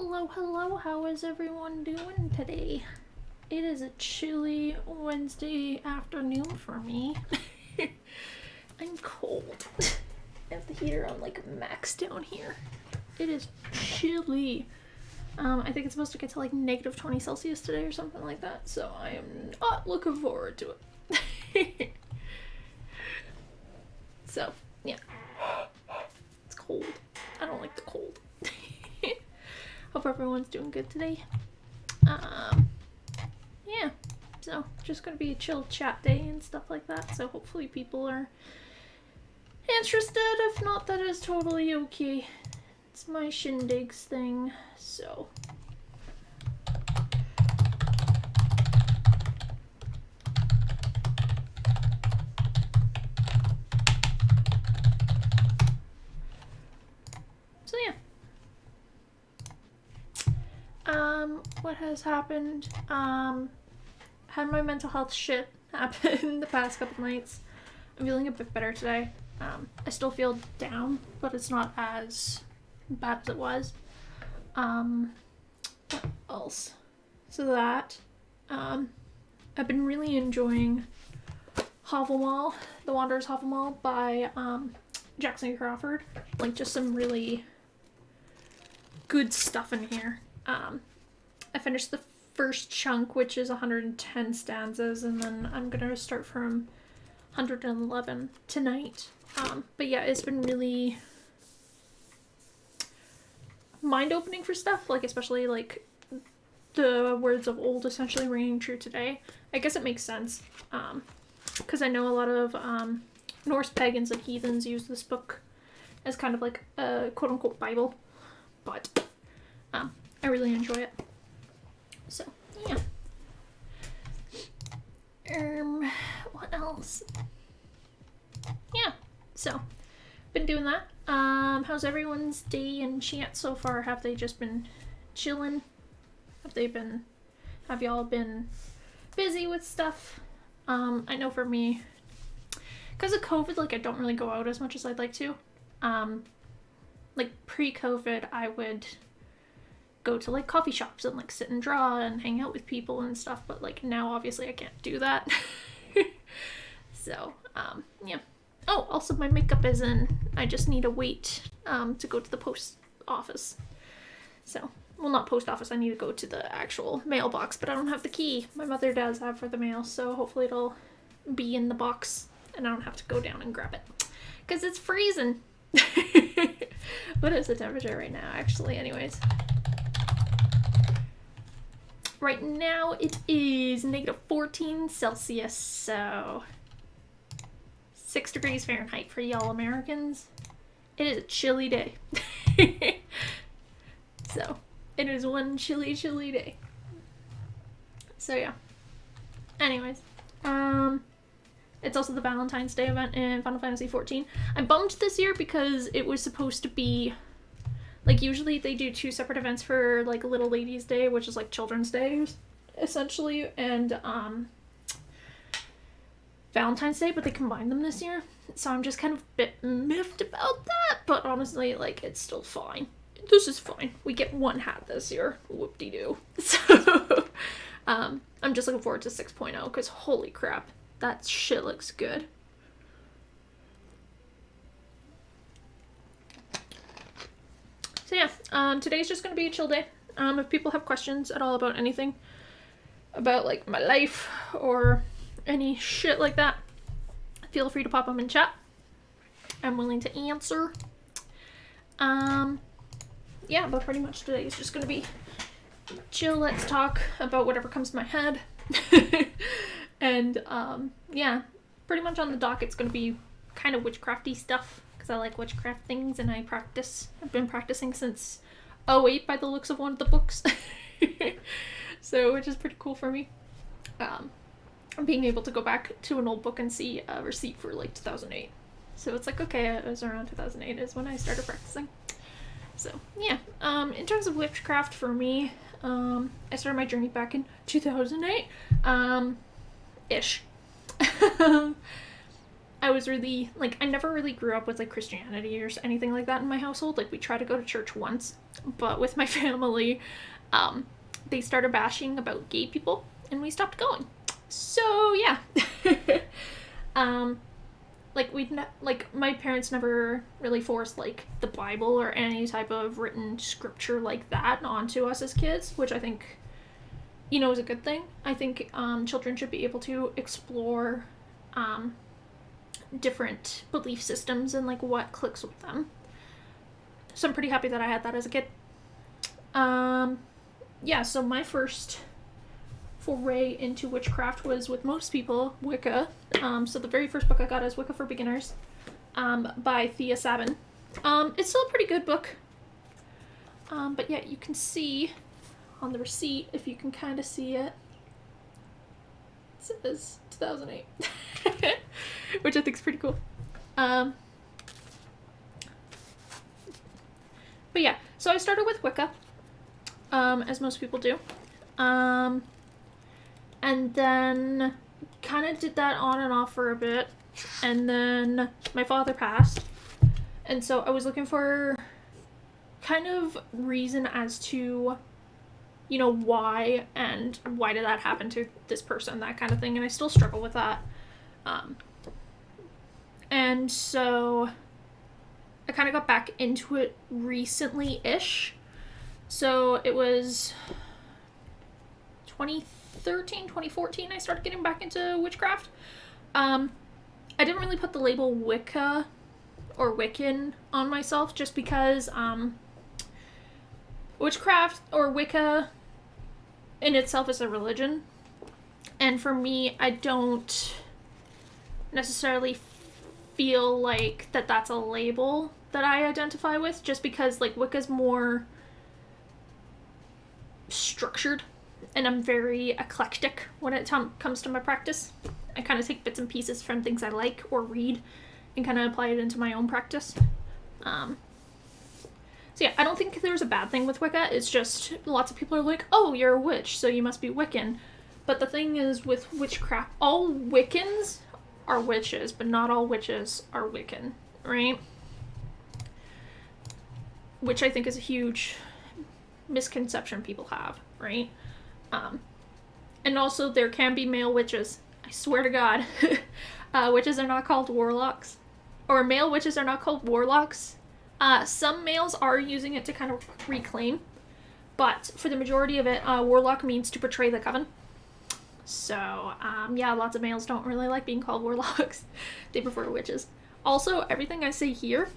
Hello, hello, how is everyone doing today? It is a chilly Wednesday afternoon for me. I'm cold. I have the heater on like max down here. It is chilly. I think it's supposed to get to like negative 20 Celsius today or something like that, so I am not looking forward to it. So, yeah. It's cold. I don't like the cold. Hope everyone's doing good today. Yeah, so just gonna be a chill chat day and stuff like that, so hopefully people are interested. If not, that is totally okay. It's my shindigs thing, so. So yeah. What has happened? Had my mental health shit happen the past couple nights. I'm feeling a bit better today. I still feel down, but it's not as bad as it was. What else? So that, I've been really enjoying Hovelmall, The Wanderer's Hovelmall by, Jackson Crawford. Like, just some really good stuff in here. I finished the first chunk, which is 110 stanzas, and then I'm gonna start from 111 tonight. But yeah, it's been really mind-opening for stuff, like especially like the words of old essentially ringing true today. I guess it makes sense, because I know a lot of Norse pagans and heathens use this book as kind of like a quote-unquote Bible, but I really enjoy it. So, yeah. What else? Yeah, so, been doing that. How's everyone's day and chat so far? Have they just been chilling? Have y'all been busy with stuff? I know for me, because of COVID, like, I don't really go out as much as I'd like to. Like, pre-COVID, I would go to like coffee shops and like sit and draw and hang out with people and stuff, but like now obviously I can't do that. So yeah. Oh, also my makeup is in. I just need to wait to go to the post office. So, well, not post office, I need to go to the actual mailbox, but I don't have the key. My mother does have for the mail, so hopefully it'll be in the box and I don't have to go down and grab it, because it's freezing. What is the temperature right now, actually, anyways? Right now it is negative 14 Celsius, so 6 degrees Fahrenheit for y'all Americans. It is a chilly day. So, it is one chilly, chilly day. So yeah. Anyways, it's also the Valentine's Day event in Final Fantasy XIV. I'm bummed this year because it was supposed to be, like, usually they do 2 separate events for, like, Little Ladies Day, which is, like, Children's Day, essentially, and, Valentine's Day, but they combined them this year, so I'm just kind of a bit miffed about that, but honestly, like, it's still fine. This is fine. We get one hat this year. Whoop-de-doo. So, I'm just looking forward to 6.0, because holy crap, that shit looks good. So yeah, today's just gonna be a chill day. If people have questions at all about anything, about like my life or any shit like that, feel free to pop them in chat. I'm willing to answer. Yeah, but pretty much today is just gonna be chill. Let's talk about whatever comes to my head. And yeah, pretty much on the dock it's gonna be kind of witchcrafty stuff, because I like witchcraft things and I practice. I've been practicing since 2008 by the looks of one of the books. So, which is pretty cool for me. Being able to go back to an old book and see a receipt for like 2008. So it's like, okay, it was around 2008 is when I started practicing. So yeah, in terms of witchcraft for me, I started my journey back in 2008, ish. I was really, like, I never really grew up with, like, Christianity or anything like that in my household. Like, we tried to go to church once, but with my family, they started bashing about gay people, and we stopped going. So, yeah. Like, my parents never really forced, like, the Bible or any type of written scripture like that onto us as kids, which I think, you know, is a good thing. I think, children should be able to explore, different belief systems and, like, what clicks with them. So I'm pretty happy that I had that as a kid. Yeah, so my first foray into witchcraft was, with most people, Wicca. So the very first book I got is Wicca for Beginners, by Thea Sabin. It's still a pretty good book. But yeah, you can see on the receipt, if you can kind of see it, it says 2008, which I think is pretty cool. But yeah, so I started with Wicca, as most people do. And then kind of did that on and off for a bit. And then my father passed. And so I was looking for kind of reason as to, you know, why and why did that happen to this person, that kind of thing. And I still struggle with that. And so I kind of got back into it recently-ish. So it was 2013, 2014, I started getting back into witchcraft. I didn't really put the label Wicca or Wiccan on myself just because witchcraft or Wicca in itself is a religion. And for me, I don't necessarily feel like that's a label that I identify with, just because, like, Wicca's more structured and I'm very eclectic when it comes to my practice. I kind of take bits and pieces from things I like or read and kind of apply it into my own practice. So yeah, I don't think there's a bad thing with Wicca. It's just lots of people are like, oh, you're a witch, so you must be Wiccan. But the thing is with witchcraft, all Wiccans are witches, but not all witches are Wiccan, right? Which I think is a huge misconception people have, right? And also there can be male witches. I swear to God. Witches are not called warlocks. Or male witches are not called warlocks. Some males are using it to kind of reclaim. But for the majority of it, warlock means to betray the coven. So, yeah, lots of males don't really like being called warlocks. They prefer witches. Also, everything I say here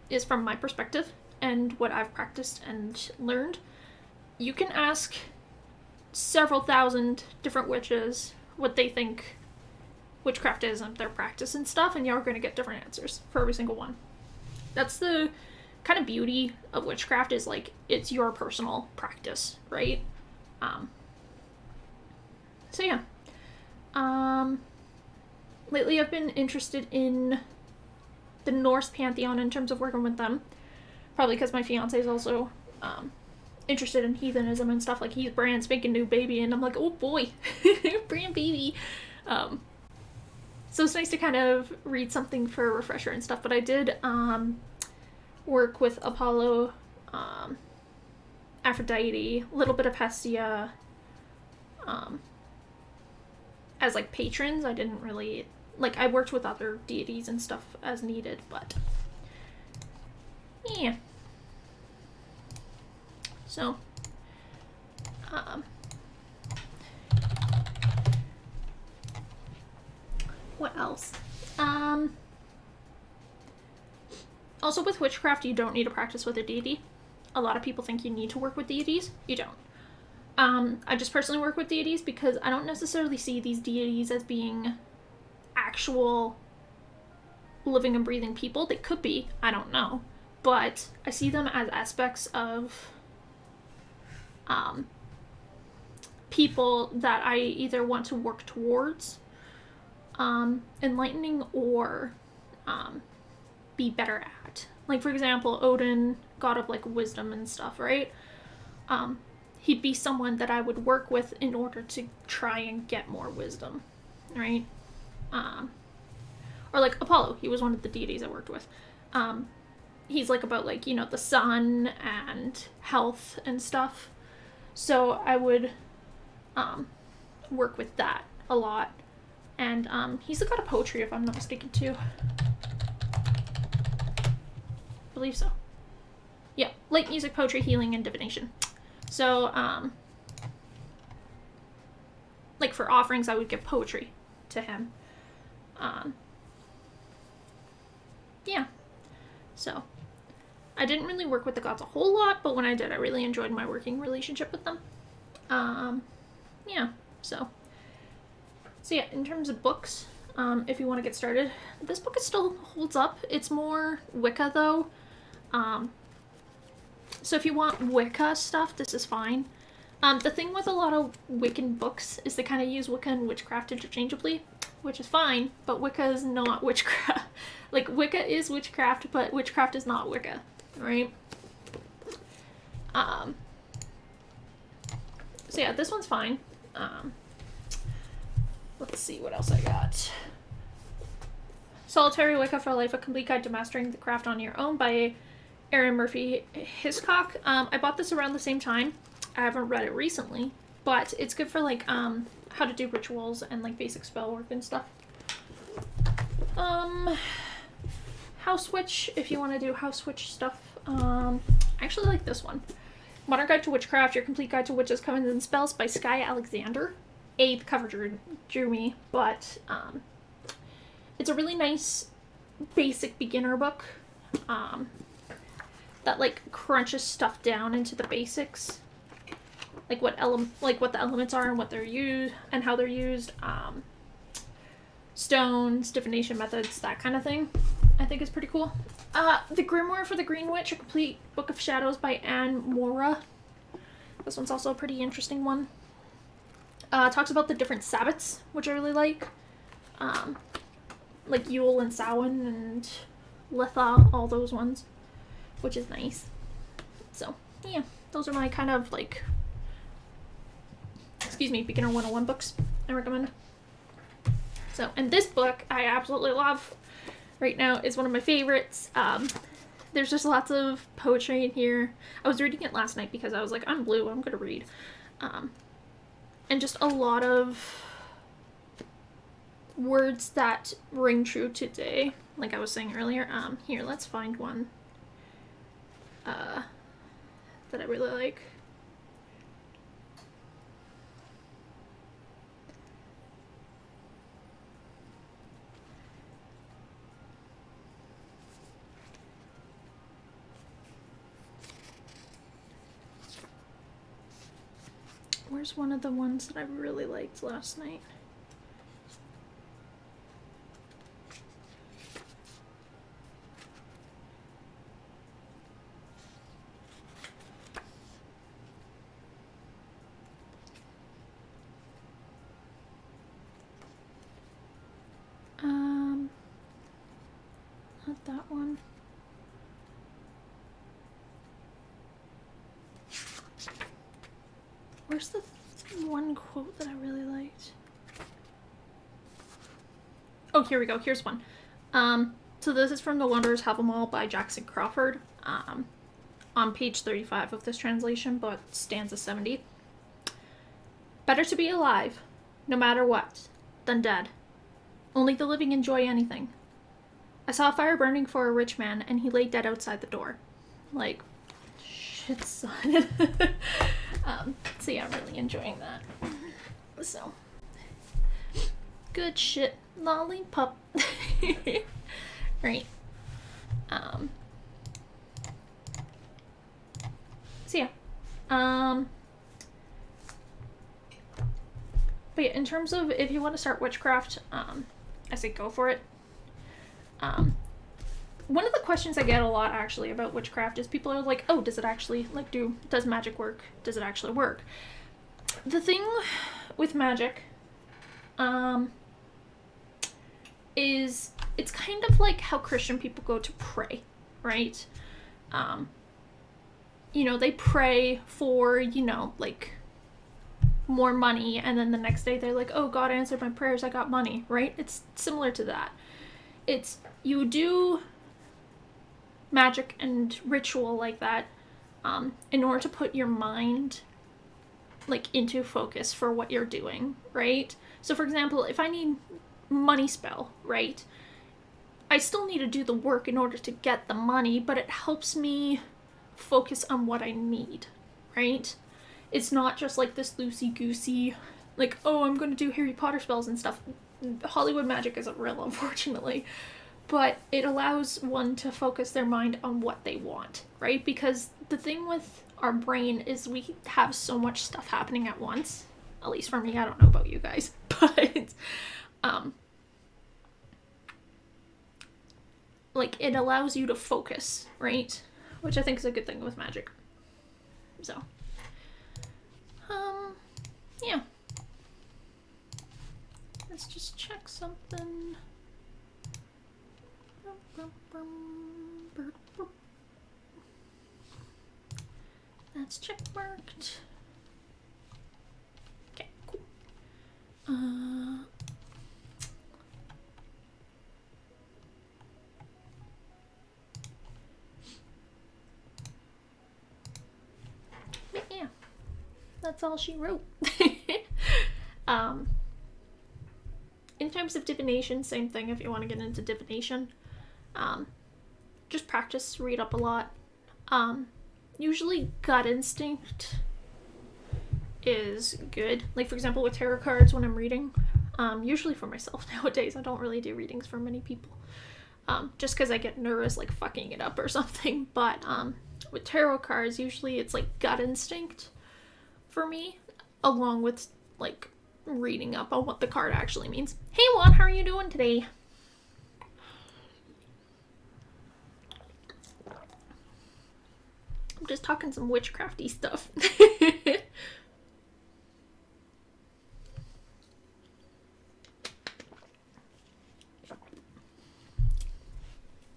is from my perspective and what I've practiced and learned. You can ask several thousand different witches what they think witchcraft is and their practice and stuff, and you're going to get different answers for every single one. That's the kind of beauty of witchcraft, is like it's your personal practice, right? So yeah. Lately I've been interested in the Norse pantheon in terms of working with them. Probably because my fiance is also interested in heathenism and stuff. Like, he's brand spanking new baby, and I'm like, oh boy, brand baby. So it's nice to kind of read something for a refresher and stuff. But I did work with Apollo, Aphrodite, a little bit of Hestia, as like patrons. I didn't really, like, I worked with other deities and stuff as needed, but yeah. So, what else? Also with witchcraft, you don't need to practice with a deity. A lot of people think you need to work with deities. You don't. I just personally work with deities because I don't necessarily see these deities as being actual living and breathing people. They could be, I don't know. But I see them as aspects of people that I either want to work towards enlightening or be better at. Like, for example, Odin, god of like wisdom and stuff, right? He'd be someone that I would work with in order to try and get more wisdom, right? Or like Apollo, he was one of the deities I worked with. He's like about like, you know, the sun and health and stuff. So I would work with that a lot. And he's the god of poetry, if I'm not mistaken, too. I believe so. Yeah, light music, poetry, healing, and divination. So, like for offerings, I would give poetry to him. Yeah. So, I didn't really work with the gods a whole lot, but when I did, I really enjoyed my working relationship with them. Yeah, so yeah, in terms of books, if you want to get started, this book still holds up. It's more Wicca, though. So if you want Wicca stuff, this is fine. The thing with a lot of Wiccan books is they kind of use Wicca and Witchcraft interchangeably, which is fine, but Wicca is not Witchcraft. Like, Wicca is Witchcraft, but Witchcraft is not Wicca, right? So yeah, this one's fine. Let's see what else I got. Solitary Wicca for Life, A Complete Guide to Mastering the Craft on Your Own by Erin Murphy Hiscock. I bought this around the same time. I haven't read it recently, but it's good for like how to do rituals and like basic spell work and stuff. House Witch, if you want to do House Witch stuff. I actually like this one. Modern Guide to Witchcraft, Your Complete Guide to Witches, Covens, and Spells by Sky Alexander. The cover drew me, but it's a really nice basic beginner book that like crunches stuff down into the basics, like what the elements are and what they're used and how they're used, stones, divination methods, that kind of thing. I think is pretty cool. The Grimoire for the Greenwich, A Complete Book of Shadows by Maura. This one's also a pretty interesting one. Talks about the different Sabbats, which I really like. Like Yule and Samhain and Litha, all those ones, which is nice. So, yeah, those are my kind of like, beginner 101 books I recommend. So, and this book I absolutely love right now. Is one of my favorites. There's just lots of poetry in here. I was reading it last night because I was like, I'm blue, I'm gonna read. And just a lot of words that ring true today, like I was saying earlier. Here, let's find one that I really like. Where's one of the ones that I really liked last night? Not that one. Where's the one quote that I really liked? Oh, here we go. Here's one. So this is from The Wanderers Have 'Em All by Jackson Crawford. On page 35 of this translation, but stanza 70. Better to be alive, no matter what, than dead. Only the living enjoy anything. I saw a fire burning for a rich man, and he lay dead outside the door. Like, shit, son. So yeah, I'm really enjoying that. So, good shit, lollipop. Right. So yeah. But yeah, in terms of if you want to start witchcraft, I say go for it. One of the questions I get a lot actually about witchcraft is people are like, oh, does it actually, like, does magic work? Does it actually work? The thing with magic, is it's kind of like how Christian people go to pray, right? You know, they pray for, you know, like, more money, and then the next day they're like, oh, God answered my prayers, I got money, right? It's similar to that. it's, you do magic and ritual like that in order to put your mind like into focus for what you're doing, right? So for example, if I need money spell, right, I still need to do the work in order to get the money, but it helps me focus on what I need, right? It's not just like this loosey-goosey, like, oh, I'm going to do Harry Potter spells and stuff. Hollywood magic isn't real, unfortunately. But it allows one to focus their mind on what they want, right? Because the thing with our brain is we have so much stuff happening at once. At least for me, I don't know about you guys. But, like, it allows you to focus, right? Which I think is a good thing with magic. So, yeah. Let's just check something. That's check marked. Okay, cool. But yeah, that's all she wrote. In terms of divination, same thing if you want to get into divination. Just practice, read up a lot. Usually gut instinct is good. Like, for example, with tarot cards when I'm reading, usually for myself nowadays, I don't really do readings for many people. Just because I get nervous, like, fucking it up or something. But with tarot cards, usually it's, like, gut instinct for me, along with, like, reading up on what the card actually means. Hey, Juan, how are you doing today? I'm just talking some witchcrafty stuff.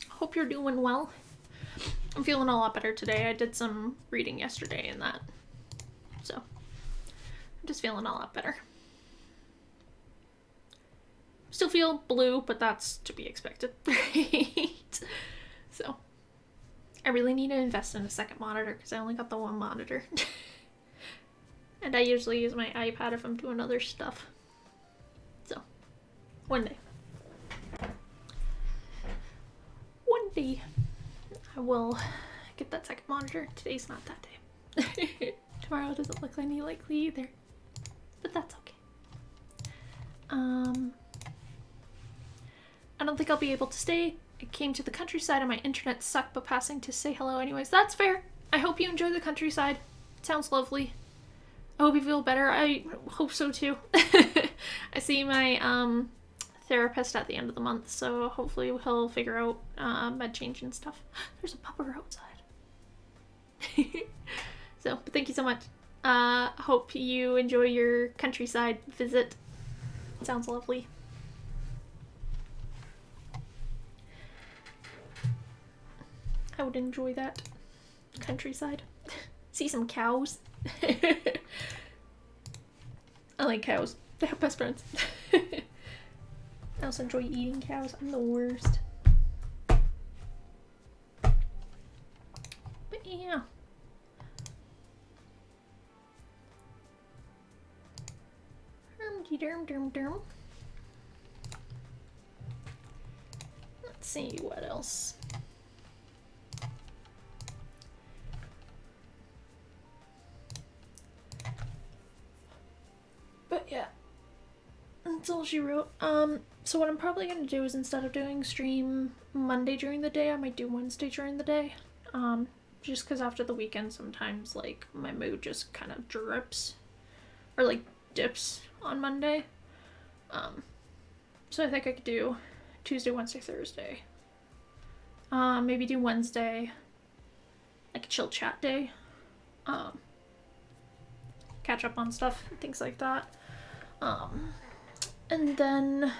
Hope you're doing well. I'm feeling a lot better today. I did some reading yesterday and that. So, I'm just feeling a lot better. Still feel blue, but that's to be expected, right? So, I really need to invest in a second monitor because I only got the one monitor. And I usually use my iPad if I'm doing other stuff. So, one day. One day I will get that second monitor. Today's not that day. Tomorrow doesn't look any likely either. But that's okay. I don't think I'll be able to stay. I came to the countryside and my internet sucked, but passing to say hello anyways. That's fair. I hope you enjoy the countryside. It sounds lovely. I hope you feel better. I hope so too. I see my therapist at the end of the month, so hopefully he'll figure out med change and stuff. There's a pupper outside. So, but thank you so much. Hope you enjoy your countryside visit. It sounds lovely. I would enjoy that. Countryside. See some cows. I like cows. They have best friends. I also enjoy eating cows. I'm the worst. But yeah. Derm. Let's see what else. But yeah, that's all she wrote. So what I'm probably gonna do is instead of doing stream Monday during the day, I might do Wednesday during the day. Just because after the weekend, sometimes like my mood just kind of drips or like dips on Monday. So I think I could do Tuesday, Wednesday, Thursday. Maybe do Wednesday, like a chill chat day. Catch up on stuff, things like that. And then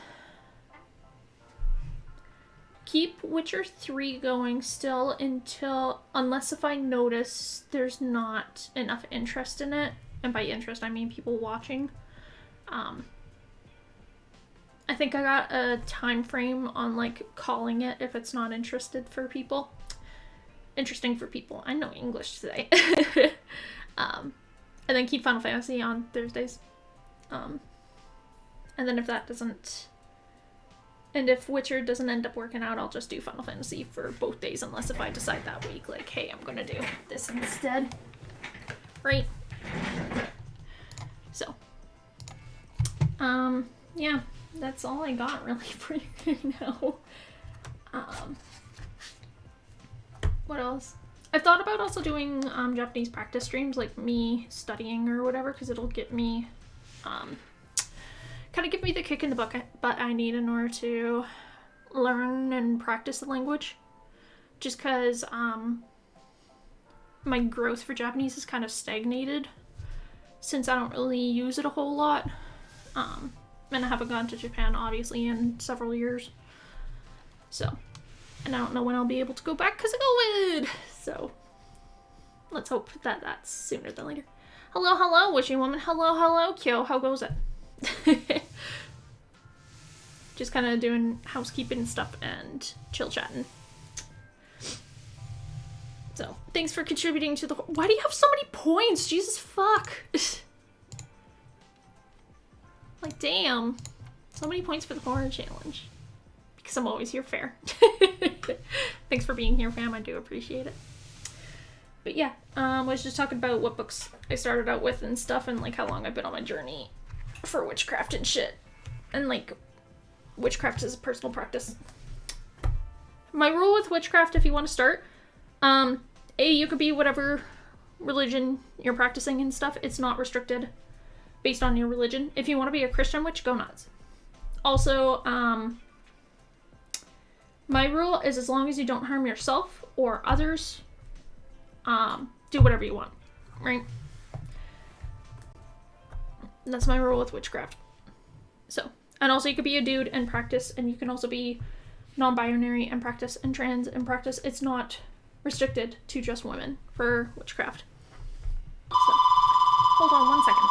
keep Witcher 3 going still until, unless if I notice there's not enough interest in it, and by interest I mean people watching, I think I got a time frame on like calling it if it's not interesting for people. I know English today. And then keep Final Fantasy on Thursdays. And then if that doesn't, and if Witcher doesn't end up working out, I'll just do Final Fantasy for both days, unless if I decide that week, like, hey, I'm gonna do this instead. Right? So, yeah, that's all I got really for you right now. What else? I've thought about also doing Japanese practice streams, like me studying or whatever, because it'll get me, kind of give me the kick in the butt I need in order to learn and practice the language. Just because my growth for Japanese is kind of stagnated since I don't really use it a whole lot. And I haven't gone to Japan, obviously, in several years. So, and I don't know when I'll be able to go back because of COVID. So, let's hope that that's sooner than later. Hello, hello, wishing woman. Hello, hello, Kyo. How goes it? Just kind of doing housekeeping stuff and chill chatting. So, thanks for contributing to the... Why do you have so many points? Jesus fuck. Like, damn. So many points for the horror challenge. Because I'm always here fair. Thanks for being here, fam. I do appreciate it. But yeah, I was just talking about what books I started out with and stuff, and like how long I've been on my journey for witchcraft and shit. And like, witchcraft is a personal practice. My rule with witchcraft, if you want to start, you could be whatever religion you're practicing and stuff. It's not restricted based on your religion. If you want to be a Christian witch, go nuts. Also, my rule is as long as you don't harm yourself or others, do whatever you want, right? That's my rule with witchcraft. So, and also you could be a dude and practice, and you can also be non-binary and practice, and trans and practice. It's not restricted to just women for witchcraft. So, hold on 1 second.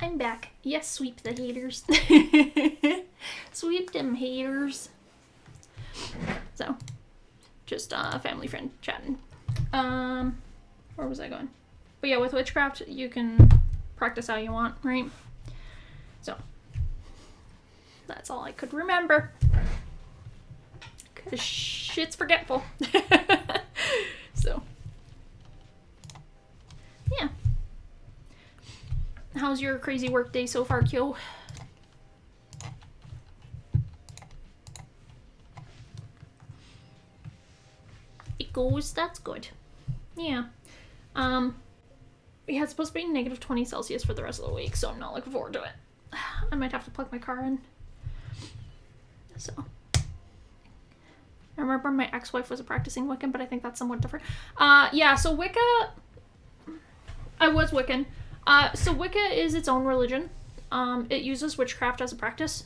I'm back. Yes, sweep the haters. Sweep them haters. So, just a family friend chatting. Where was I going? But yeah, with Witchcraft, you can practice how you want, right? So, that's all I could remember. Because shit's forgetful. So, yeah. How's your crazy work day so far, Kyo? It goes, that's good. Yeah. Yeah, it's supposed to be negative 20 Celsius for the rest of the week, so I'm not looking forward to it. I might have to plug my car in. So. I remember my ex-wife was a practicing Wiccan, but I think that's somewhat different. Yeah, so Wicca... I was Wiccan. So Wicca is its own religion. It uses witchcraft as a practice.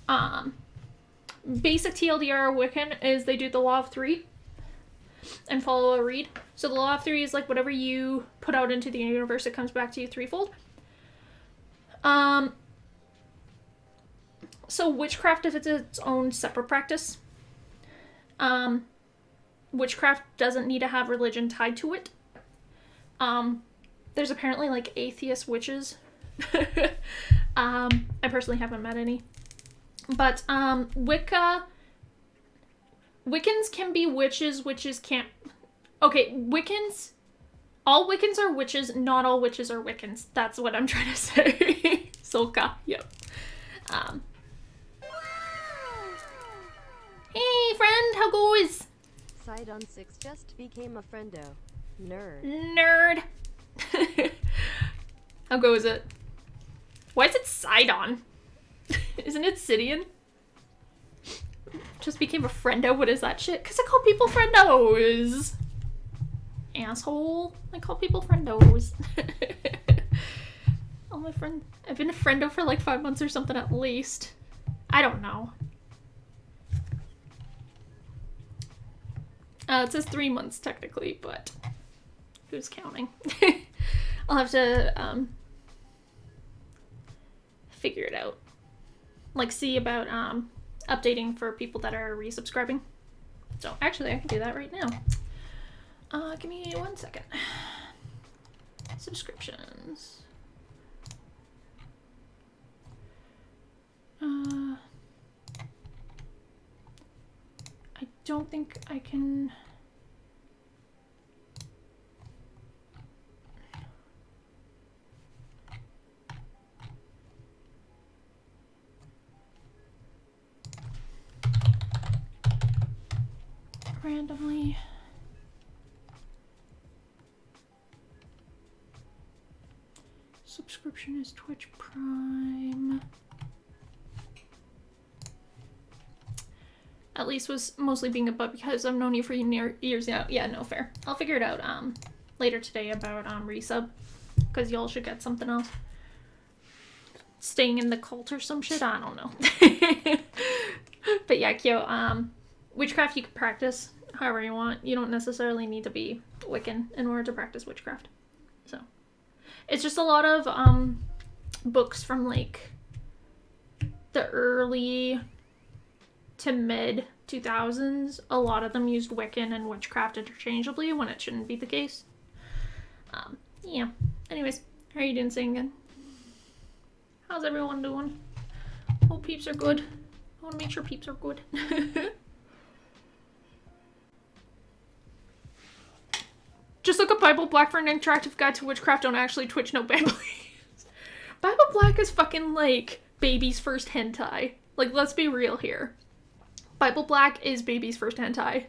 Basic TLDR Wiccan is they do the law of three and follow a reed. So the law of three is like whatever you put out into the universe, it comes back to you threefold. So witchcraft is its own separate practice. Witchcraft doesn't need to have religion tied to it. There's apparently like atheist witches. I personally haven't met any. But Wicca... Wiccans can be witches, witches can't... Okay, Wiccans... All Wiccans are witches, not all witches are Wiccans. That's what I'm trying to say. Solka, yep. Hey, friend, how goes? Sidon 6 just became a friendo. Nerd. Nerd. How goes it? Why is it Sidon? Isn't it Sidian? Just became a friendo? What is that shit? Because I call people friendos. Asshole. I call people friendos. Oh, my friend. I've been a friendo for like 5 months or something at least. I don't know. It says 3 months technically, but who's counting? I'll have to figure it out. Like see about updating for people that are resubscribing. So actually I can do that right now. Give me 1 second. Subscriptions. I don't think I can... randomly... Subscription is Twitch Prime. At least was mostly being a butt because I've known you for years now. Yeah, no, fair. I'll figure it out later today about resub, because y'all should get something else. Staying in the cult or some shit, I don't know. But yeah, Kyo, witchcraft you can practice however you want. You don't necessarily need to be Wiccan in order to practice witchcraft. So it's just a lot of books from like the early to mid 2000s. A lot of them used Wiccan and witchcraft interchangeably when it shouldn't be the case. Yeah. Anyways, how are you doing, singing? How's everyone doing? Hope peeps are good. I want to make sure peeps are good. Just look up Bible Black for an interactive guide to witchcraft. Don't actually Twitch no ban, please. Bible Black is fucking like baby's first hentai. Like, let's be real here. Bible Black is baby's first hentai.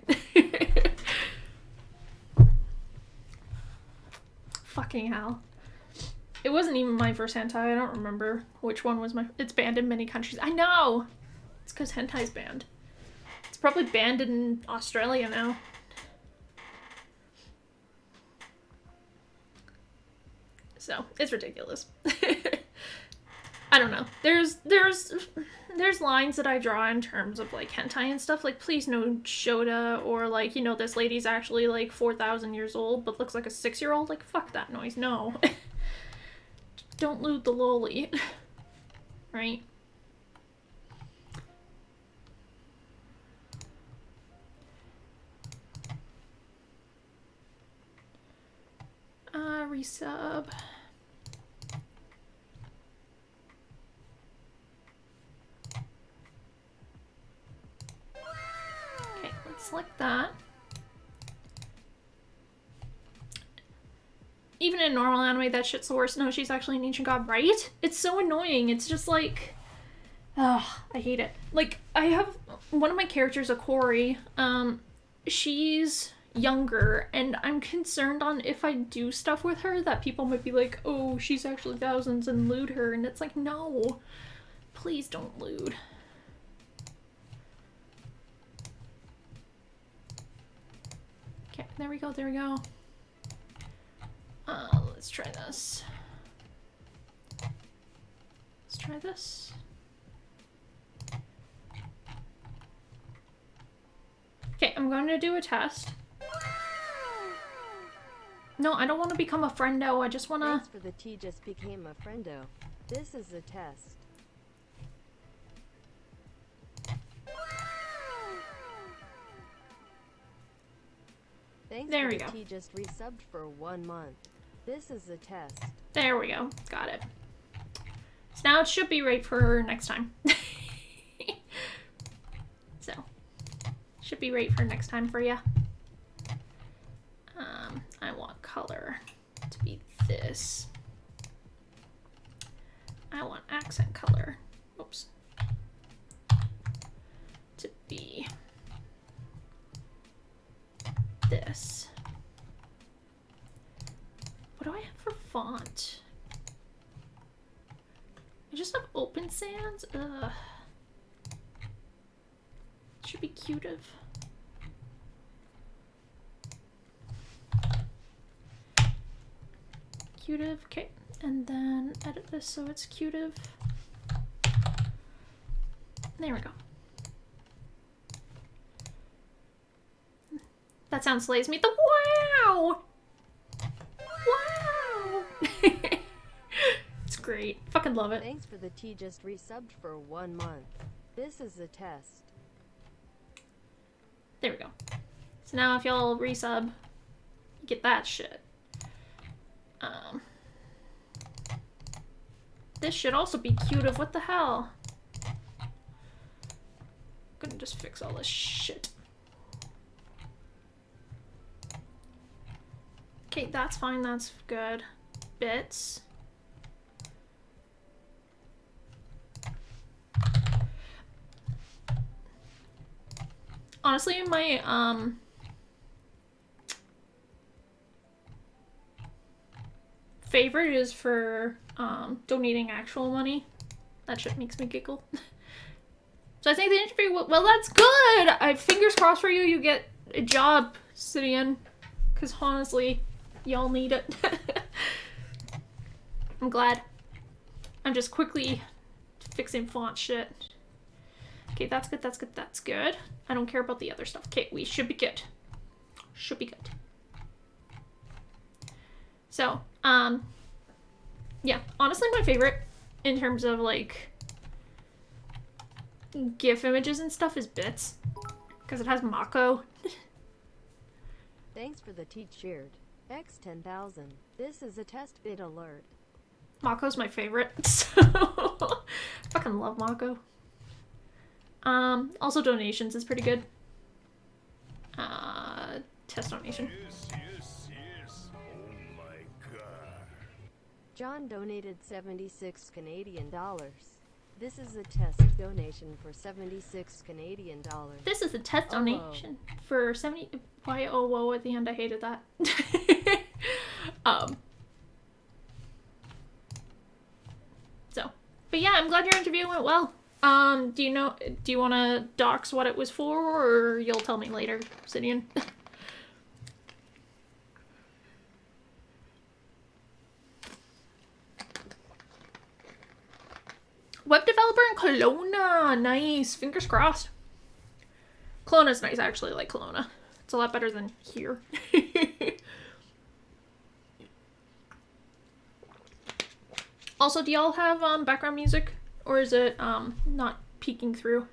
Fucking hell. It wasn't even my first hentai. I don't remember which one was my... It's banned in many countries. I know! It's because hentai's banned. It's probably banned in Australia now. So, it's ridiculous. I don't know. There's lines that I draw in terms of like hentai and stuff. Like, please no Shoda, or like, you know, this lady's actually like 4,000 years old but looks like a 6-year-old. Like, fuck that noise. No. don't loot the loli. Right? Resub. Okay, let's select that. Even in normal anime, that shit's the worst. No, she's actually an ancient god, right? It's so annoying. It's just like... Ugh, I hate it. Like, I have... One of my characters, a Foray, she's younger, and I'm concerned on if I do stuff with her that people might be like, oh, she's actually thousands and lewd her, and it's like, no. Please don't lewd. Okay, there we go, there we go. Let's try this. Let's try this. Okay, I'm going to do a test. No, I don't want to become a friendo. I just want to... Thanks for the tea just became a friendo. This is a test. Thanks there for we the go. tea just resubbed for 1 month. This is a test. There we go. Got it. So now it should be right for next time. So, should be right for next time for ya. I want color to be this. I want accent color. Oops. To be this. What do I have for font? I just have Open Sans? Ugh. It should be Cutive. Cutive, okay. And then edit this so it's Cutive. There we go. That sound slays me. The wow! Wow! It's great. Fucking love it. Thanks for the tea just resubbed for 1 month. This is a test. There we go. So now if y'all resub, you get that shit. This should also be Cutive. What the hell? I'm gonna just fix all this shit. Okay, that's fine. That's good. Bits. Honestly, my favorite is for donating actual money. That shit makes me giggle. So I think the interview, well, that's good. Fingers crossed for you. You get a job, Sidian, because honestly, y'all need it. I'm glad. I'm just quickly fixing font shit. Okay, that's good, that's good, that's good. I don't care about the other stuff. Okay, we should be good. Should be good. So, yeah, honestly my favorite in terms of, like, GIF images and stuff is Bits. Because it has Mako. Thanks for the tea cheered. X 10,000. This is a test bit alert. Mako's my favorite, so fucking love Mako. Also donations is pretty good. Test donation. Yes, yes, yes. Oh my god. John donated 76 Canadian dollars. This is a test donation for 76 Canadian dollars. This is a test Oh, donation for 70. Why? Oh, whoa! At the end, I hated that. So, but yeah, I'm glad your interview went well. Do you want to dox what it was for, or you'll tell me later, Sidian? Web developer in Kelowna. Nice. Fingers crossed. Kelowna's nice. I actually like Kelowna. It's a lot better than here. Also, do y'all have background music? Or is it not peeking through?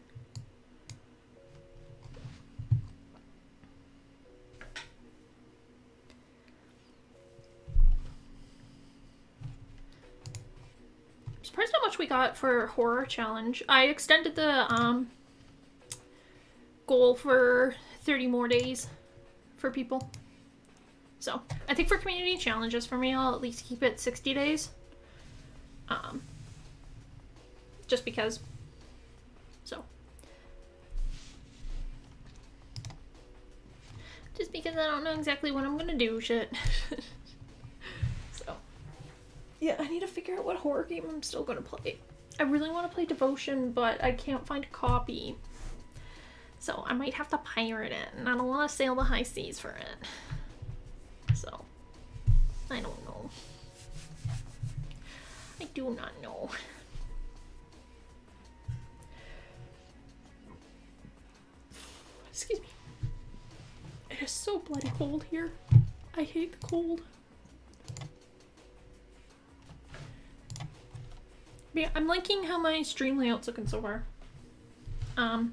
I'm surprised how much we got for horror challenge. I extended the goal for 30 more days for people. So, I think for community challenges for me, I'll at least keep it 60 days. Just because. So. Just because I don't know exactly what I'm gonna do, shit. So. Yeah, I need to figure out what horror game I'm still gonna play. I really want to play Devotion, but I can't find a copy. So, I might have to pirate it, and I don't want to sail the high seas for it. So. I don't know. I do not know. Excuse me. It is so bloody cold here. I hate the cold. But yeah, I'm liking how my stream layout's looking so far. I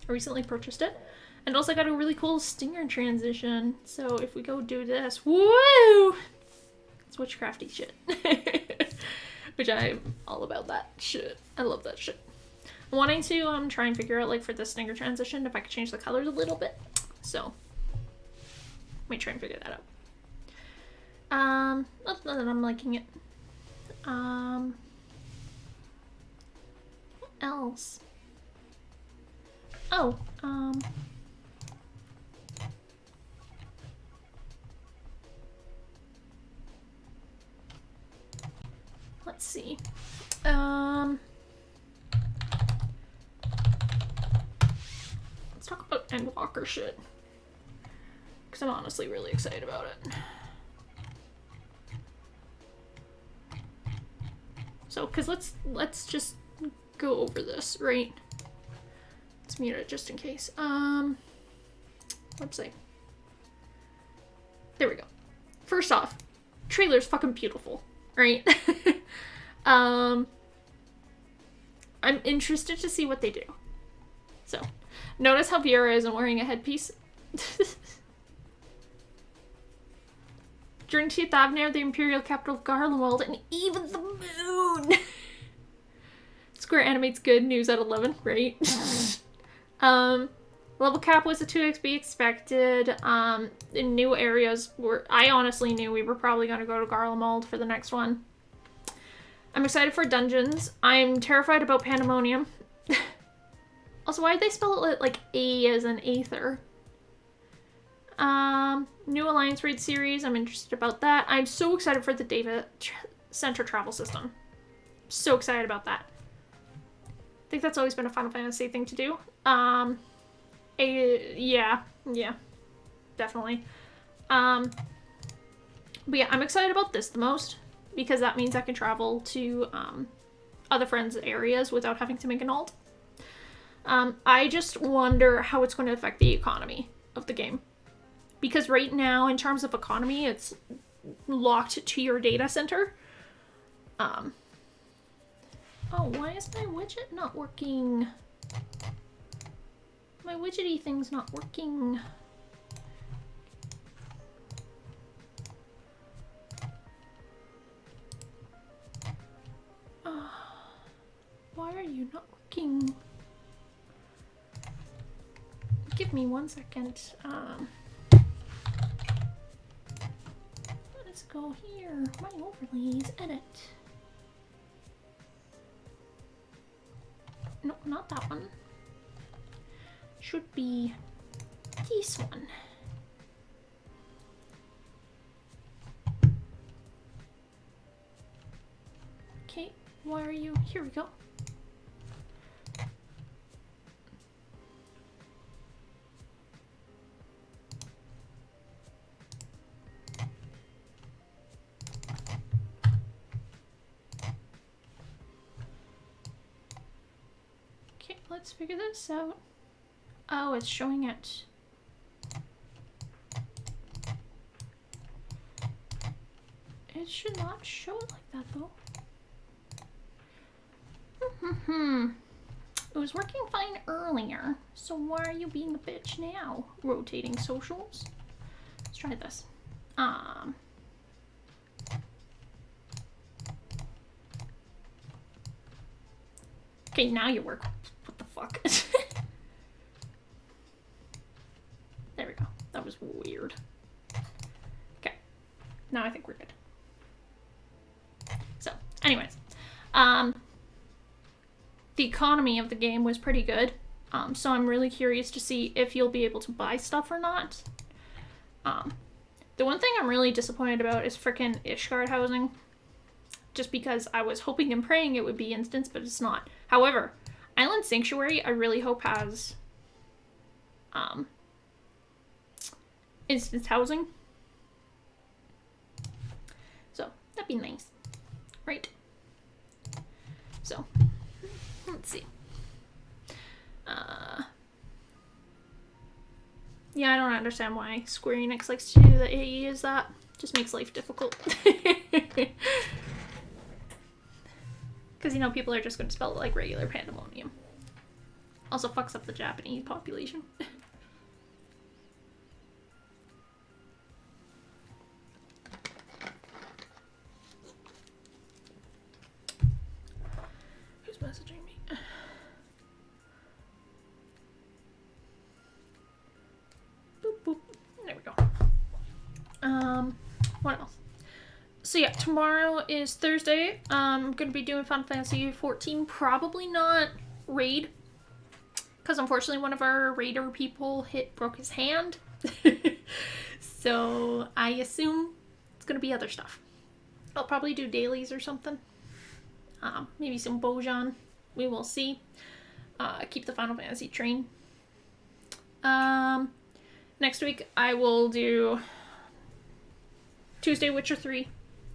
recently purchased it. And also got a really cool stinger transition. So if we go do this, woo! It's witchcrafty shit. Which I'm all about that shit. I love that shit. I'm wanting to try and figure out, like, for the stinger transition, if I could change the colors a little bit. So, might try and figure that out. Other than I'm liking it. What else? Oh, let's see. Let's talk about Endwalker shit. Because I'm honestly really excited about it. So, because let's just go over this, right? Let's mute it just in case. Let's see. There we go. First off, trailer's fucking beautiful, right? I'm interested to see what they do. So, notice how Viera isn't wearing a headpiece. During 10th Avenue, the imperial capital of Garlemald, and even the moon! Square animates good, news at 11, right? Level cap was a 2x be expected. In new areas, I honestly knew we were probably going to go to Garlemald for the next one. I'm excited for dungeons. I'm terrified about Pandemonium. Also, why did they spell it like A as an Aether? New Alliance Raid series. I'm interested about that. I'm so excited for the Data Center travel system. So excited about that. I think that's always been a Final Fantasy thing to do. Yeah, definitely. But yeah, I'm excited about this the most because that means I can travel to other friends' areas without having to make an alt. I just wonder how it's going to affect the economy of the game. Because right now, in terms of economy, it's locked to your data center. Oh, why is my widget not working? My widgety thing's not working. Why are you not working? Give me 1 second. Let's go here. My overlays, edit. No, not that one. Should be this one. Okay, why are you? Here we go. Let's figure this out. Oh, it's showing it. It should not show it like that, though. It was working fine earlier, so why are you being a bitch now? Rotating socials. Let's try this. Okay, now you work. What the fuck? There we go. That was weird. Okay. Now I think we're good. So, anyways. The economy of the game was pretty good. So I'm really curious to see if you'll be able to buy stuff or not. The one thing I'm really disappointed about is frickin' Ishgard housing. Just because I was hoping and praying it would be instance, but it's not. However, Island Sanctuary I really hope has instance housing. So that'd be nice. Right? So let's see. Yeah, I don't understand why Square Enix likes to do the AE is that. Just makes life difficult. Because, you know, people are just going to spell it like regular pandemonium. Also fucks up the Japanese population. Who's messaging me? Boop, boop. There we go. What else? So yeah, tomorrow is Thursday. I'm gonna be doing Final Fantasy 14. Probably not raid, because unfortunately one of our raider people broke his hand. So I assume it's gonna be other stuff. I'll probably do dailies or something. Maybe some Bojan. We will see. Keep the Final Fantasy train. Next week I will do Tuesday Witcher 3.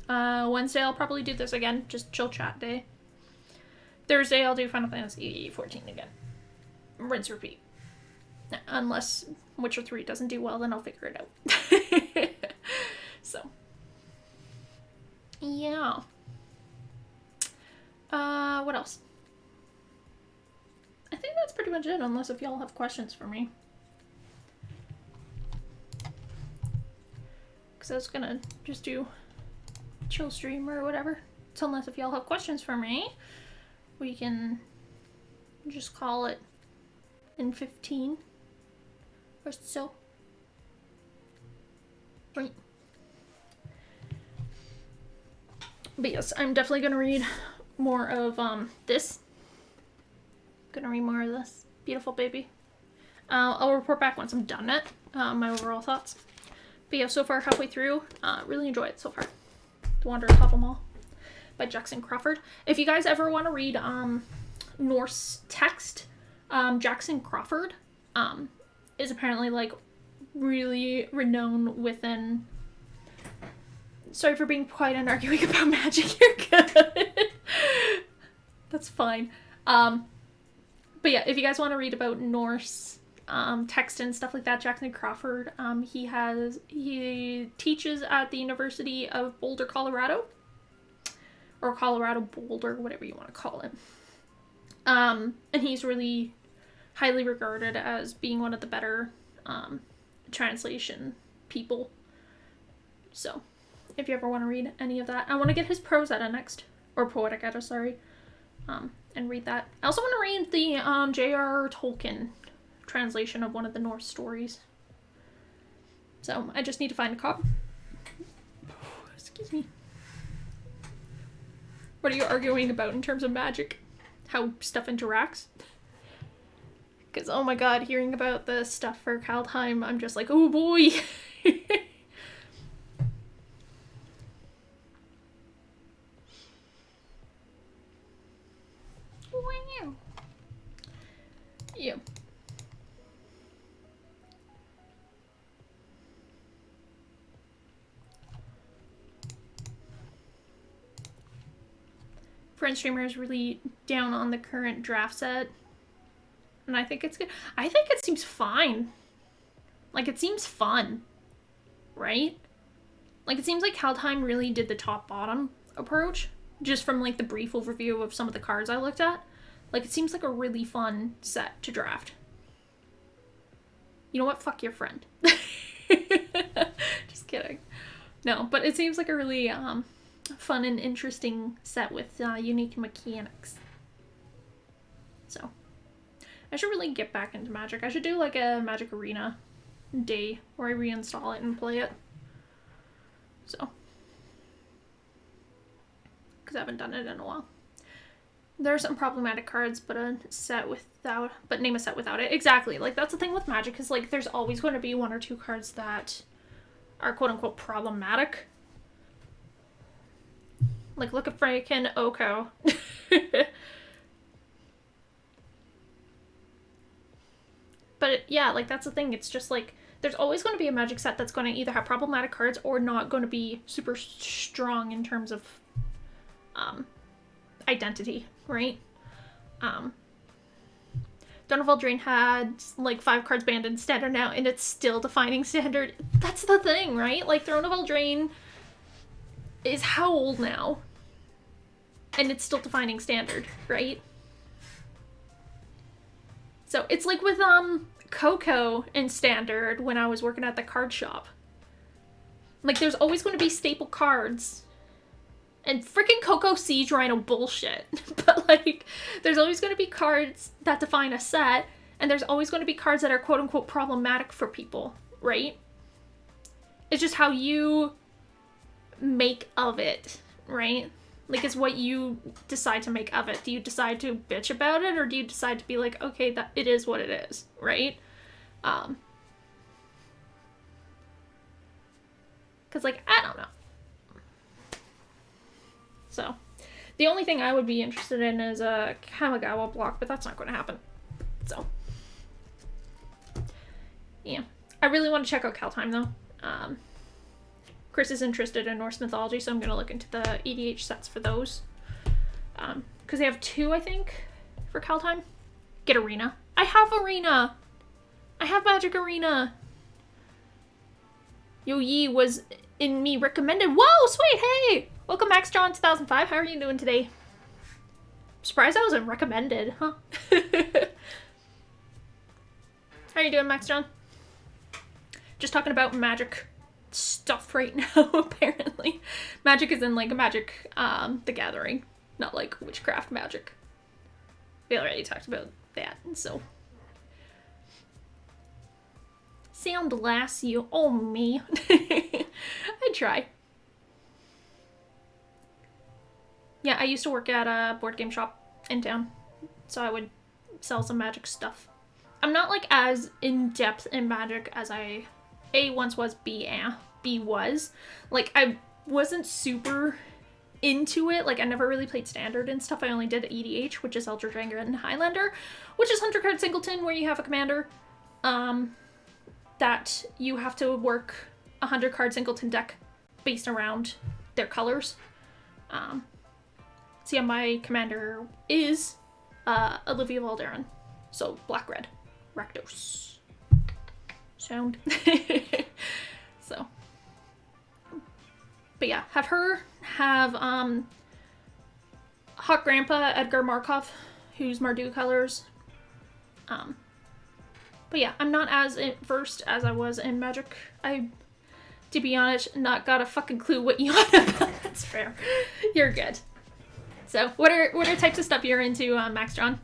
Wednesday I'll probably do this again, just chill chat day. Thursday I'll do Final Fantasy 14 again. Rinse repeat. Unless Witcher 3 doesn't do well, then I'll figure it out. So. Yeah. What else? I think that's pretty much it, unless if y'all have questions for me. Because I was gonna just do chill stream or whatever. So unless if y'all have questions for me, we can just call it in 15 or so. Right. But yes, I'm definitely gonna read more of this. Gonna read more of this beautiful baby. I'll report back once I'm done it. My overall thoughts. But yeah, so far halfway through, really enjoy it so far. The Wanderer's Hovel Mall by Jackson Crawford. If you guys ever want to read Norse text, Jackson Crawford is apparently like really renowned within. Sorry for being quiet and arguing about magic. You're good. That's fine. But yeah, if you guys want to read about Norse text and stuff like that, Jackson Crawford, he teaches at the University of Boulder, Colorado, or Colorado Boulder, whatever you want to call it. And he's really highly regarded as being one of the better translation people. So if you ever want to read any of that, I want to get his prose edda next, or poetic edda, sorry, and read that. I also want to read the J.R. Tolkien translation of one of the Norse stories. So I just need to find a copy. Excuse me. What are you arguing about in terms of magic? How stuff interacts? Because oh my god, hearing about the stuff for Kaldheim, I'm just like, oh boy. Wow. Yeah. Friend streamer is really down on the current draft set, and I think it's good. I think it seems fine. Like, it seems fun, right? Like, it seems like Kaldheim really did the top-bottom approach, just from, like, the brief overview of some of the cards I looked at. Like, it seems like a really fun set to draft. You know what? Fuck your friend. Just kidding. No, but it seems like a really fun and interesting set with unique mechanics. So, I should really get back into Magic. I should do like a Magic Arena day where I reinstall it and play it. So, because I haven't done it in a while. There are some problematic cards, but name a set without it. Exactly. Like, that's the thing with Magic, is like there's always going to be one or two cards that are quote unquote problematic. Like, look at freaking Oko. But yeah, like, that's the thing. It's just like there's always going to be a Magic set that's going to either have problematic cards or not going to be super strong in terms of identity, right? Dawn of Eldraine had like 5 cards banned in Standard now, and it's still defining Standard. That's the thing, right? Like, Throne of Eldraine is how old now? And it's still defining Standard, right? So it's like with Coco in Standard when I was working at the card shop. Like, there's always going to be staple cards. And freaking Coco Siege Rhino bullshit. But, like, there's always going to be cards that define a set, and there's always going to be cards that are quote-unquote problematic for people, right? It's just how you make of it, right? Like, it's what you decide to make of it. Do you decide to bitch about it, or do you decide to be like, okay, that it is what it is, right? Because, like, I don't know. So, the only thing I would be interested in is a Kamigawa block, but that's not going to happen. So, yeah. I really want to check out Kaldheim, though. Chris is interested in Norse mythology, so I'm going to look into the EDH sets for those. Because they have 2, I think, for Kaldheim. Get Arena. I have Arena! I have Magic Arena! Yo Yi was in me recommended. Whoa, sweet, hey! Welcome, Max John 2005. How are you doing today? I'm surprised I wasn't recommended, huh? How are you doing, Max John? Just talking about Magic stuff right now, apparently. Magic is in, like, Magic, the Gathering, not, like, Witchcraft Magic. We already talked about that, so. Sound lass you. Oh, me. I try. Yeah, I used to work at a board game shop in town, so I would sell some Magic stuff. I'm not, like, as in-depth in Magic as I A once was, B was. Like, I wasn't super into it. Like, I never really played Standard and stuff. I only did EDH, which is Eldritch Anger and Highlander, which is 100 card singleton, where you have a commander that you have to work 100 card singleton deck based around their colors. So yeah, my commander is Olivia Valderin. So black-red. Rakdos. Sound. So. But yeah, have Hawk Grandpa Edgar Markov, who's Mardu colors. But yeah, I'm not as versed as I was in Magic. I, to be honest, not got a fucking clue what you want about. That's fair. You're good. So, what are types of stuff you're into, Max John?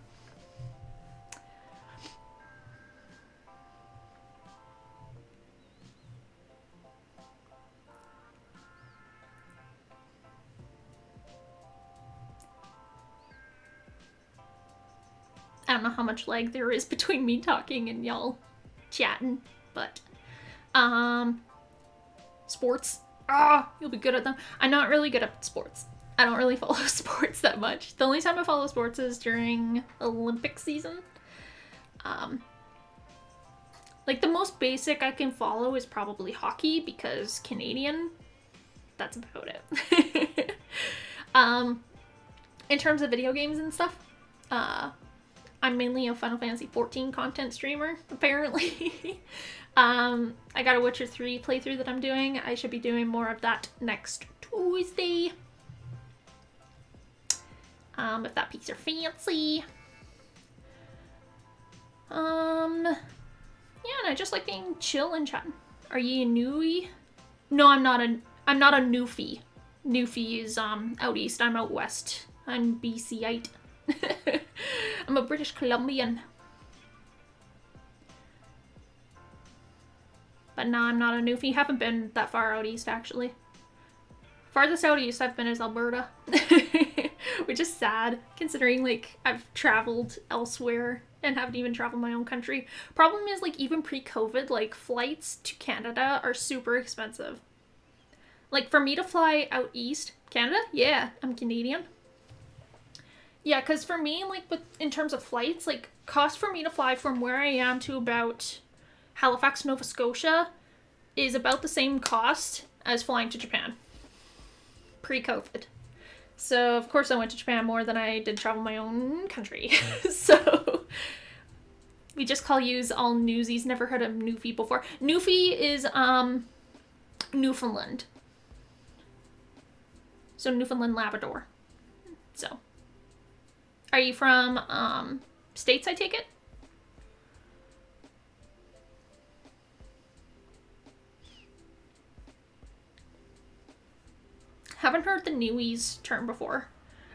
I don't know how much lag there is between me talking and y'all chatting, but sports. You'll be good at them. I'm not really good at sports. I don't really follow sports that much. The only time I follow sports is during Olympic season. Like, the most basic I can follow is probably hockey, because Canadian. That's about it. In terms of video games and stuff, I'm mainly a Final Fantasy XIV content streamer, apparently. I got a Witcher 3 playthrough that I'm doing. I should be doing more of that next Tuesday. If that piques your fancy. Yeah, and I just like being chill and chatting. Are ye a newie? No, I'm not a newfie. Newfie is out east. I'm out west. I'm BCite. I'm a British Columbian. But no, I'm not a newfie. Haven't been that far out east actually. Farthest out east I've been is Alberta. Which is sad, considering like I've traveled elsewhere and haven't even traveled my own country. Problem is, like, even pre-COVID, like, flights to Canada are super expensive. Like, for me to fly out east, Canada? Yeah, I'm Canadian. Yeah, because for me, like, in terms of flights, like, cost for me to fly from where I am to about Halifax, Nova Scotia is about the same cost as flying to Japan. Pre-COVID. So, of course, I went to Japan more than I did travel my own country. So, we just call yous all newsies. Never heard of Newfie before. Newfie is, Newfoundland. So, Newfoundland, Labrador. So, are you from, States, I take it? Haven't heard the Newies term before.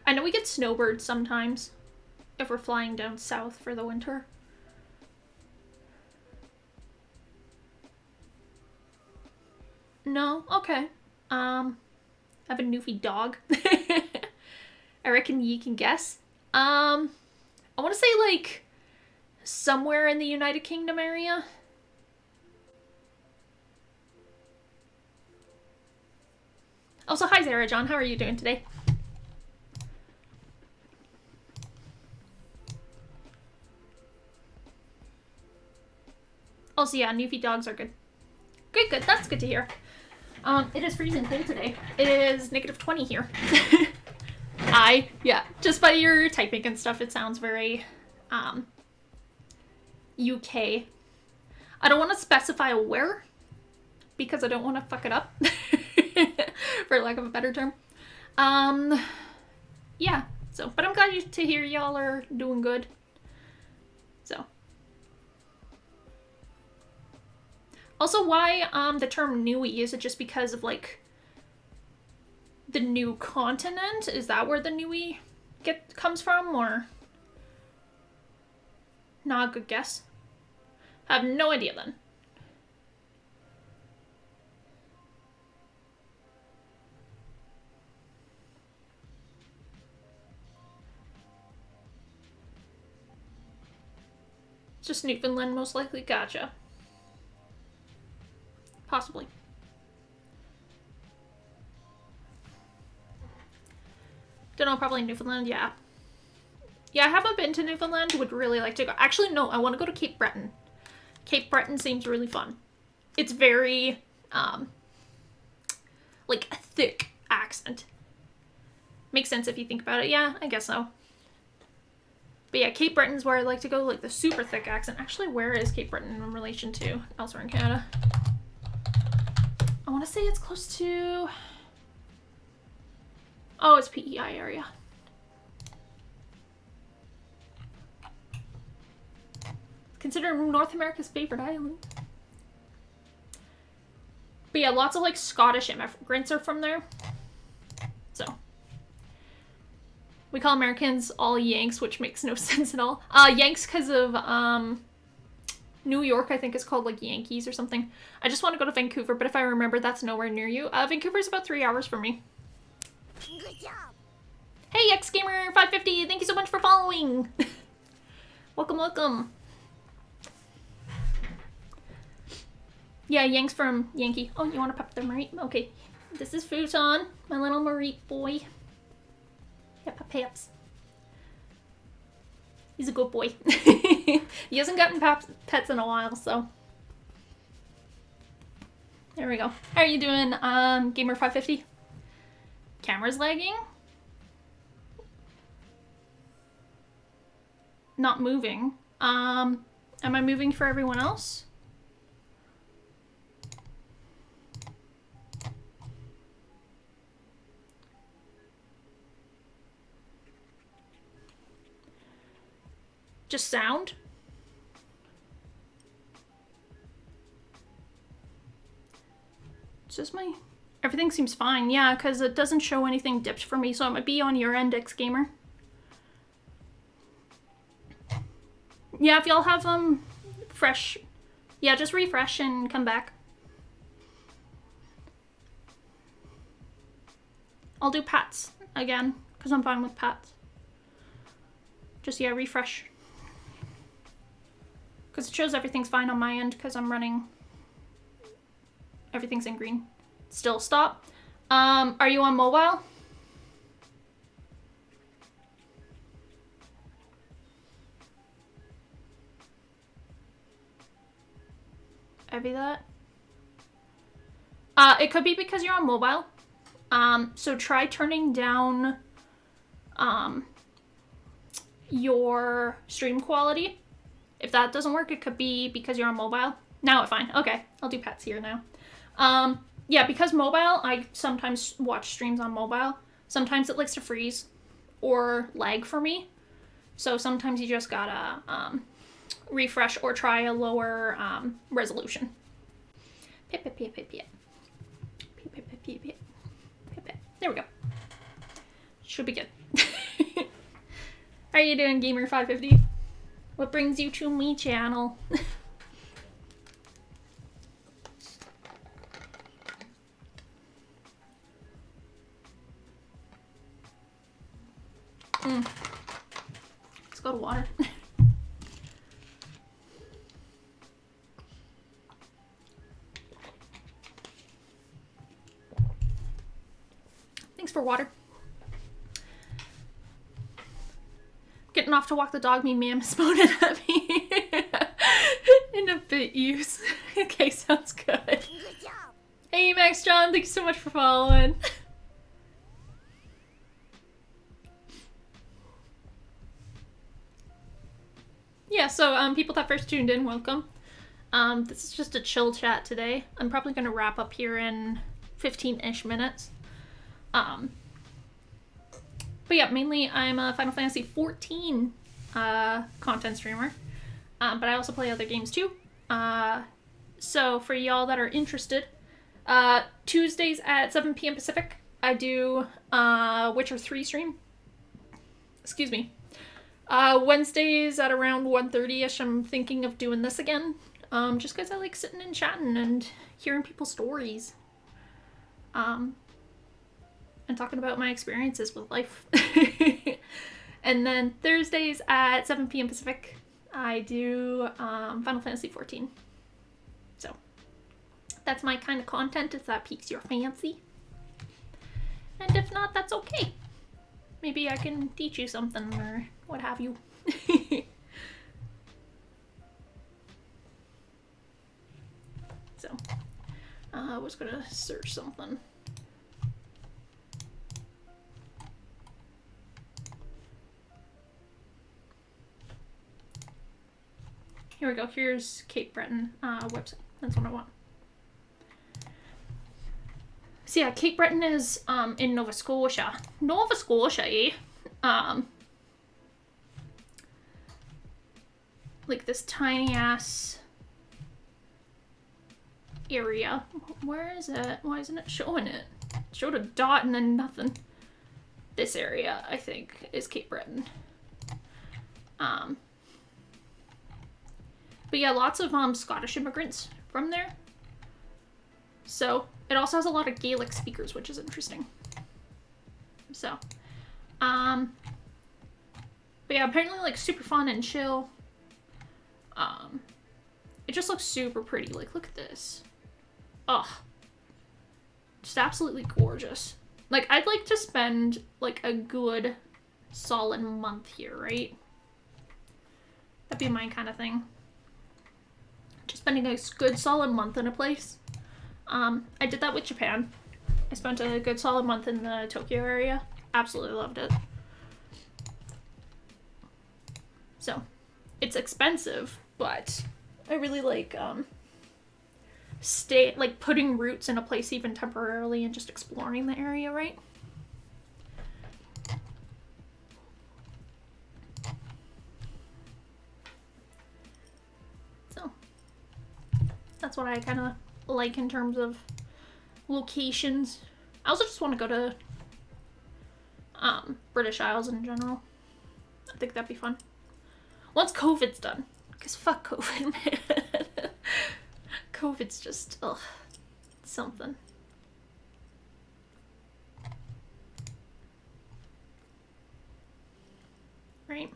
I know we get snowbirds sometimes if we're flying down south for the winter. No? Okay. I have a Newfie dog. I reckon ye can guess. I want to say, like, somewhere in the United Kingdom area. Also, hi Zara John, how are you doing today? Also, yeah, Newfie dogs are good. Good, good, that's good to hear. It is freezing cold today. It is -20 here. Yeah, just by your typing and stuff, it sounds very, UK. I don't want to specify where, because I don't want to fuck it up. For lack of a better term. Yeah, so, but I'm glad to hear y'all are doing good. So. Also, why, the term newie? Is it just because of, like, the new continent? Is that where the newie comes from, or? Not a good guess. I have no idea then. Just Newfoundland, most likely. Gotcha. Possibly. Don't know, probably Newfoundland, yeah. Yeah, I haven't been to Newfoundland. Would really like to go. Actually, no, I want to go to Cape Breton. Cape Breton seems really fun. It's very, like, a thick accent. Makes sense if you think about it. Yeah, I guess so. But yeah, Cape Breton's where I like to go, like the super thick accent. Actually, where is Cape Breton in relation to elsewhere in Canada? I want to say it's close to... Oh, it's PEI area. Considered North America's favorite island. But yeah, lots of like Scottish immigrants are from there. So. We call Americans all Yanks, which makes no sense at all. Yanks because of, New York, I think is called like Yankees or something. I just want to go to Vancouver, but if I remember, that's nowhere near you. Vancouver's about 3 hours from me. Good job. Hey, XGamer550, thank you so much for following. Welcome, welcome. Yeah, Yank's from Yankee. Oh, you want to pep the Marie? Okay. This is Futon, my little Marie boy. Yeah, peps. He's a good boy. He hasn't gotten pets in a while, so. There we go. How are you doing, Gamer550? Camera's lagging? Not moving. Am I moving for everyone else? Just sound? It's just my... Everything seems fine. Yeah, because it doesn't show anything dipped for me, so it might be on your end, X Gamer. Yeah, if y'all have, fresh... Yeah, just refresh and come back. I'll do Pats again, because I'm fine with Pats. Just, yeah, refresh. Because it shows everything's fine on my end, because I'm running... Everything's in green. Still stop. Are you on mobile? Maybe that. It could be because you're on mobile. So try turning down your stream quality. If that doesn't work, it could be because you're on mobile. Now it's fine. Okay, I'll do Pets here now. Yeah, because mobile, I sometimes watch streams on mobile. Sometimes it likes to freeze or lag for me. So sometimes you just gotta refresh or try a lower resolution. There we go. Should be good. How are you doing, Gamer550? What brings you to me channel? Let's go to water. Thanks for water. Getting off to walk the dog, me ma'am spouted at me. In a bit use. Okay, sounds good. Good job. Hey Max John, thanks so much for following. Yeah, so people that first tuned in, welcome. This is just a chill chat today. I'm probably gonna wrap up here in 15-ish minutes. But yeah, mainly I'm a Final Fantasy 14 content streamer, but I also play other games too. So for y'all that are interested, Tuesdays at 7 p.m. Pacific, I do Witcher 3 stream. Excuse me. Wednesdays at around 1:30ish, I'm thinking of doing this again. Just because I like sitting and chatting and hearing people's stories. And talking about my experiences with life. And then Thursdays at 7 p.m. Pacific, I do Final Fantasy 14. So that's my kind of content if that piques your fancy. And if not, that's okay. Maybe I can teach you something or what have you. So, I was gonna search something. Here we go. Here's Cape Breton website. That's what I want. So yeah, Cape Breton is in Nova Scotia. Nova Scotia, eh? Like this tiny ass area. Where is it? Why isn't it showing it? It showed a dot and then nothing. This area, I think, is Cape Breton. But yeah, lots of Scottish immigrants from there. So it also has a lot of Gaelic speakers, which is interesting. So, but yeah, apparently like super fun and chill. It just looks super pretty. Like, look at this. Ugh. Just absolutely gorgeous. Like, I'd like to spend like a good solid month here, right? That'd be my kind of thing. Just spending a good solid month in a place. I did that with Japan. I spent a good solid month in the Tokyo area. Absolutely loved it. So, it's expensive, but I really like putting roots in a place even temporarily and just exploring the area, right? So, that's what I kind of like in terms of locations. I also just want to go to British Isles in general. I think that'd be fun. Once COVID's done. Because fuck COVID, man. COVID's just, ugh, something. Right?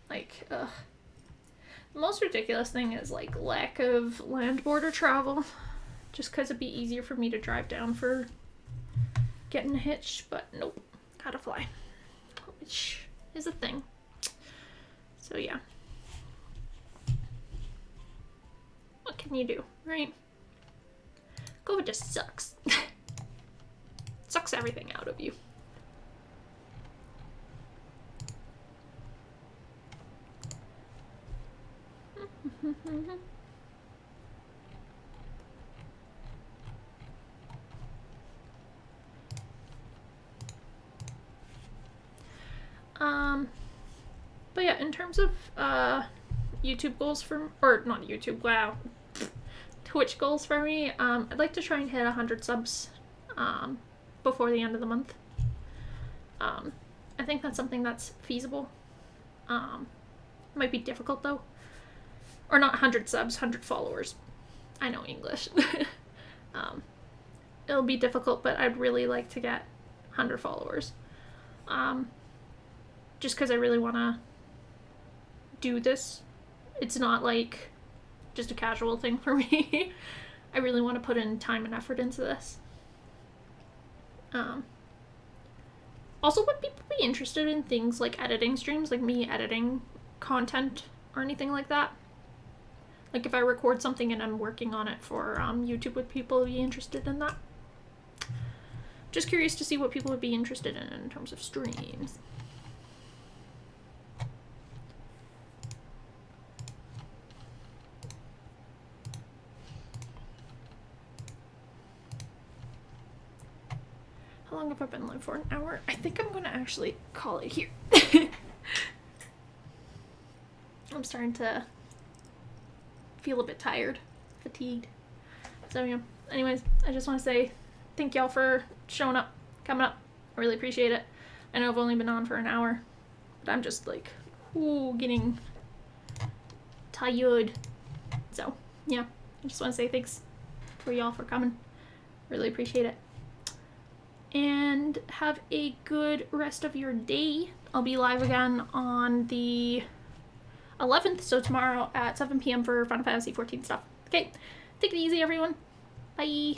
Like, ugh. The most ridiculous thing is, like, lack of land border travel. Just because it'd be easier for me to drive down for getting a hitch, but nope. Gotta fly. Which is a thing. So, yeah. What can you do, right? COVID just sucks. Sucks everything out of you. But yeah, in terms of YouTube goals or not YouTube, wow, Twitch goals for me, I'd like to try and hit 100 subs before the end of the month. I think that's something that's feasible. Might be difficult though. Or not 100 subs, 100 followers. I know English. It'll be difficult, but I'd really like to get 100 followers. Just because I really want to do this. It's not like just a casual thing for me. I really want to put in time and effort into this. Also, would people be interested in things like editing streams, like me editing content or anything like that? Like if I record something and I'm working on it for YouTube, would people be interested in that? Just curious to see what people would be interested in terms of streams. How long have I been live for? An hour? I think I'm gonna actually call it here. I'm starting to feel a bit tired, fatigued. So yeah, anyways, I just want to say thank y'all for showing up, coming up. I really appreciate it. I know I've only been on for an hour, but I'm just like, ooh, getting tired. So yeah, I just want to say thanks for y'all for coming. Really appreciate it. And have a good rest of your day. I'll be live again on the 11th, so tomorrow at 7 p.m. for Final Fantasy 14 stuff. Okay, take it easy, everyone. Bye.